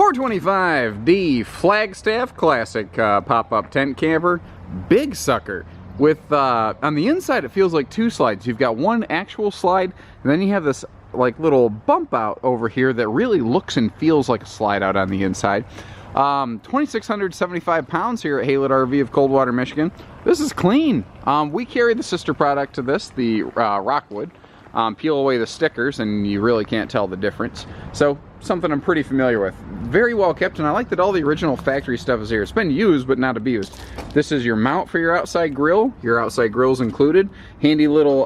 425D Flagstaff Classic pop-up tent camper, big sucker. With on the inside, it feels like two slides. You've got one actual slide, and then you have this like little bump out over here that really looks and feels like a slide out on the inside. 2,675 pounds here at HaylettRV of Coldwater, Michigan. This is clean. We carry the sister product to this, the Rockwood. Peel away the stickers and you really can't tell the difference. So something I'm pretty familiar with. Very well kept, and I like that all the original factory stuff is here. It's been used but not abused. This is your mount for your outside grill. Your outside grill's included. Handy little,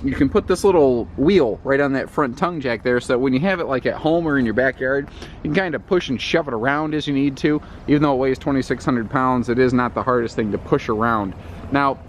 you can put this little wheel right on that front tongue jack there, so that when you have it like at home or in your backyard, you can kind of push and shove it around as you need to. Even though it weighs 2,600 pounds, it is not the hardest thing to push around. Now,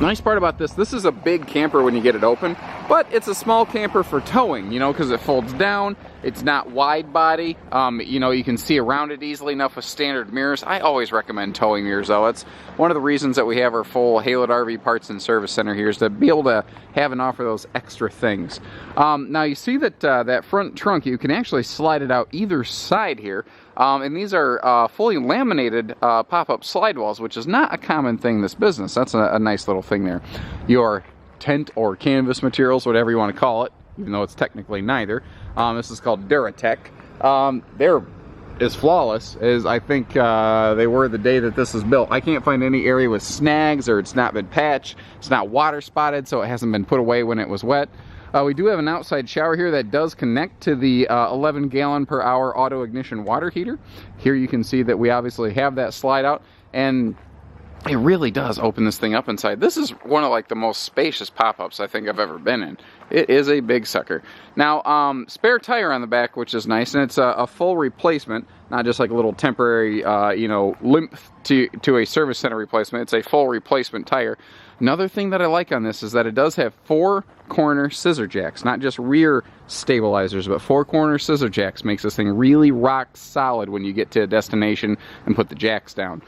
nice part about this is a big camper when you get it open, but it's a small camper for towing, you know, because it folds down. It's not wide body. You know, you can see around it easily enough with standard mirrors. I always recommend towing mirrors, though. It's one of the reasons that we have our full HaylettRV Parts and Service Center here, is to be able to have and offer those extra things. Now, you see that that front trunk, you can actually slide it out either side here. And these are fully laminated pop-up slide walls, which is not a common thing in this business. That's a nice little thing there. Your tent or canvas materials, whatever you want to call it, even though it's technically neither. This is called Duratech. They're as flawless as I think they were the day that this was built. I can't find any area with snags, or it's not been patched. It's not water spotted, so it hasn't been put away when it was wet. We do have an outside shower here that does connect to the 11 gallon per hour auto ignition water heater. Here you can see that we obviously have that slide out, and it really does open this thing up inside. This is one of like the most spacious pop-ups I think I've ever been in. It is a big sucker. Now, spare tire on the back, which is nice, and it's a full replacement, not just like a little temporary, you know, limp to a service center replacement. It's a full replacement tire. Another thing that I like on this is that it does have 4 corner scissor jacks, not just rear stabilizers, but 4 corner scissor jacks. Makes this thing really rock solid when you get to a destination and put the jacks down.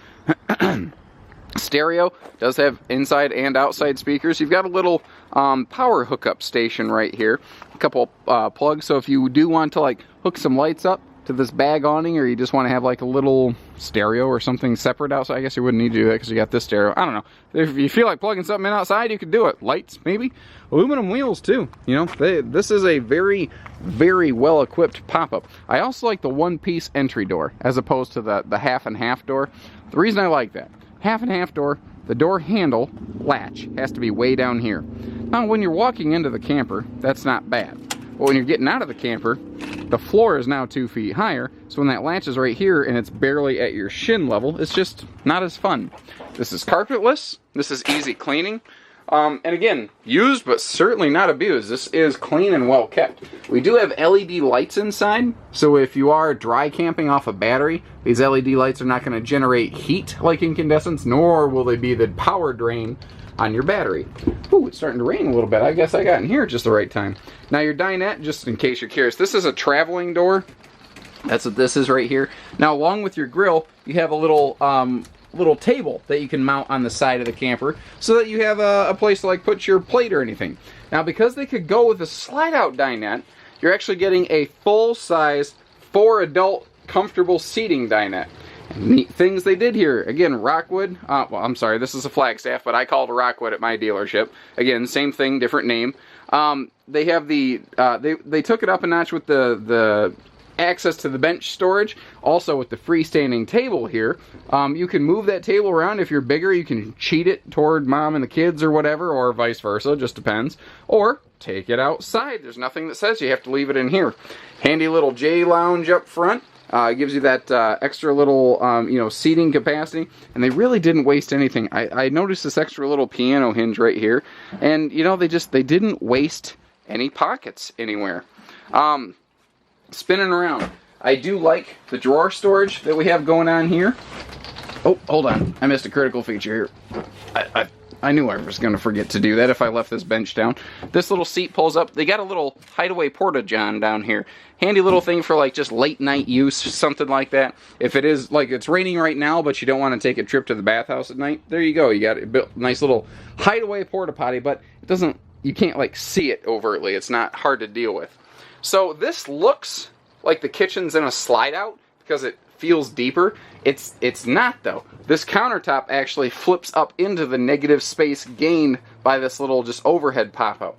Stereo does have inside and outside speakers. You've got a little power hookup station right here, a couple plugs, so if you do want to like hook some lights up to this bag awning, or you just want to have like a little stereo or something separate outside, I guess you wouldn't need to do that because you got this stereo. I don't know, if you feel like plugging something in outside, you could do it. Lights, maybe. Aluminum wheels too, you know. This is a very, very well equipped pop-up. I also like the one-piece entry door as opposed to the half and half door. The reason I like that, half and half door, the door handle latch has to be way down here. Now, when you're walking into the camper, that's not bad. But when you're getting out of the camper, the floor is now 2 feet higher, so when that latch is right here and it's barely at your shin level, it's just not as fun. This is carpetless. This is easy cleaning. And again, used but certainly not abused. This is clean and well kept. We do have LED lights inside, so if you are dry camping off a battery, these LED lights are not going to generate heat like incandescents, nor will they be the power drain on your battery. Ooh, it's starting to rain a little bit. I guess I got in here at just the right time. Now your dinette, just in case you're curious, this is a traveling door. That's what this is right here. Now, along with your grill, you have a little table that you can mount on the side of the camper so that you have a place to like put your plate or anything. Now, because they could go with a slide-out dinette, you're actually getting a full-size 4-adult comfortable seating dinette. Neat things they did here. Again, Rockwood. Well, I'm sorry, this is a Flagstaff, but I call it a Rockwood at my dealership. Again, same thing, different name. They have the they took it up a notch with the access to the bench storage. Also with the freestanding table here, you can move that table around. If you're bigger, you can cheat it toward mom and the kids or whatever, or vice versa, just depends. Or take it outside. There's nothing that says you have to leave it in here. Handy little J lounge up front. It gives you that extra little, you know, seating capacity, and they really didn't waste anything. I noticed this extra little piano hinge right here, and you know, they didn't waste any pockets anywhere. Spinning around, I do like the drawer storage that we have going on here. Oh, hold on, I missed a critical feature here. I knew I was going to forget to do that if I left this bench down. This little seat pulls up. They got a little hideaway porta-john down here. Handy little thing for like just late night use, something like that. If it is like it's raining right now, but you don't want to take a trip to the bathhouse at night, there you go. You got a nice little hideaway porta potty, but it doesn't. You can't like see it overtly. It's not hard to deal with. So this looks like the kitchen's in a slide out. because it feels deeper. It's not though. This countertop actually flips up into the negative space gained by this little just overhead pop-out.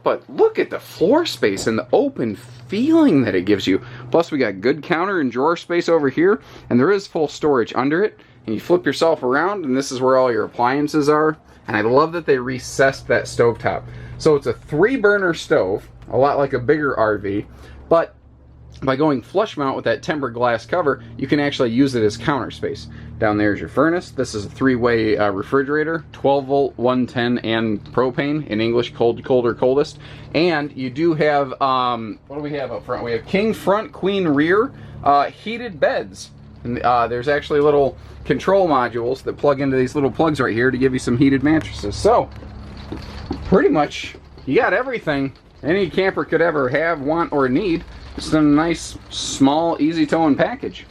But look at the floor space and the open feeling that it gives you. Plus we got good counter and drawer space over here, and there is full storage under it. And you flip yourself around and this is where all your appliances are. And I love that they recessed that stovetop. So it's a 3-burner stove, a lot like a bigger RV, but by going flush mount with that tempered glass cover, you can actually use it as counter space. Down there is your furnace. This is a 3-way refrigerator, 12 volt, 110, and propane. In English, cold, colder, coldest. And you do have, what do we have up front? We have king front, queen rear, heated beds. And there's actually little control modules that plug into these little plugs right here to give you some heated mattresses. So, pretty much, you got everything any camper could ever have, want, or need. It's a nice, small, easy towing package.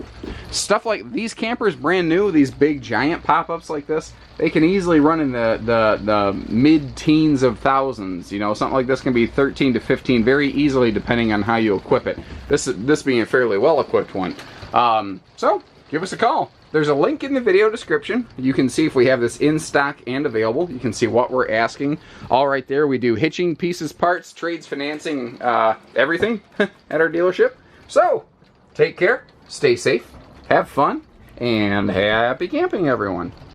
Stuff like these campers, brand new, these big giant pop-ups like this, they can easily run in the mid-teens of thousands. You know, something like this can be 13 to 15 very easily depending on how you equip it. This being a fairly well-equipped one. So, give us a call. There's a link in the video description. You can see if we have this in stock and available. You can see what we're asking. All right there, we do hitching, pieces, parts, trades, financing, everything at our dealership. So, take care, stay safe, have fun, and happy camping, everyone.